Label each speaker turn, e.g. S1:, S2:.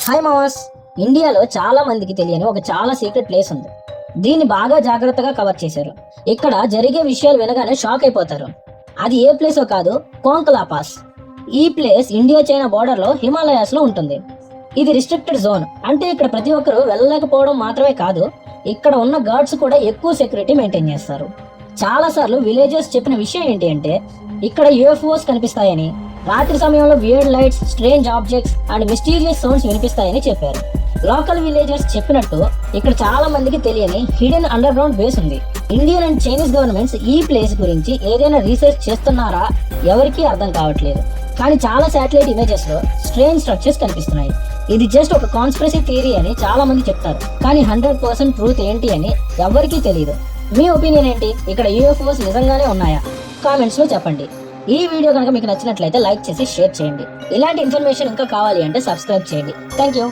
S1: Hi మామాస్. ఇండియాలో చాలా మందికి తెలియని ఒక చాలా సీక్రెట్ ప్లేస్ ఉంది. దీన్ని బాగా జాగ్రత్తగా కవర్ చేశారు. ఇక్కడ జరిగే విషయాలు వినగానే షాక్ అయిపోతారు. అది ఏ ప్లేసో కాదు, కోంకలా పాస్. ఈ ప్లేస్ ఇండియా చైనా బోర్డర్ లో హిమాలయాస్ లో ఉంటుంది. ఇది రిస్ట్రిక్టెడ్ జోన్, అంటే ఇక్కడ ప్రతి ఒక్కరు వెళ్ళలేకపోవడం మాత్రమే కాదు, ఇక్కడ ఉన్న గార్డ్స్ కూడా ఎక్కువ సెక్యూరిటీ మెయింటైన్ చేస్తారు. చాలా సార్లు విలేజర్స్ చెప్పిన విషయం ఏంటి అంటే ఇక్కడ యూఎఫ్ఓస్ కనిపిస్తాయని, రాత్రి సమయంలో weird lights, strange objects and mysterious sounds వినిపిస్తాయని చెప్పారు. లోకల్ విలేజర్స్ చెప్పినట్టు ఇక్కడ చాలా మందికి తెలియని హిడెన్ అండర్ గ్రౌండ్ బేస్ ఉంది. ఇండియన్ అండ్ చైనీస్ గవర్నమెంట్స్ ఈ ప్లేస్ గురించి ఏదైనా రీసెర్చ్ చేస్తున్నారా ఎవరికీ అర్థం కావట్లేదు. కానీ చాలా శాటిలైట్ ఇమేజెస్ లో స్ట్రేంజ్ స్ట్రక్చర్స్ కనిపిస్తున్నాయి. ఇది జస్ట్ ఒక కాన్స్పిరసీ థియరీ అని చాలా మంది చెప్తారు, కానీ 100% ట్రూత్ ఏంటి అని ఎవరికీ తెలియదు. మీ ఒపీనియన్ ఏంటి? ఇక్కడ యూఎఫ్ఓస్ నిజంగానే ఉన్నాయా? కామెంట్స్ లో చెప్పండి. ఈ వీడియో కనుక మీకు నచ్చినట్లయితే లైక్ చేసి షేర్ చేయండి. ఇలాంటి ఇన్ఫర్మేషన్ ఇంకా కావాలి అంటే సబ్స్క్రైబ్ చేయండి. Thank you.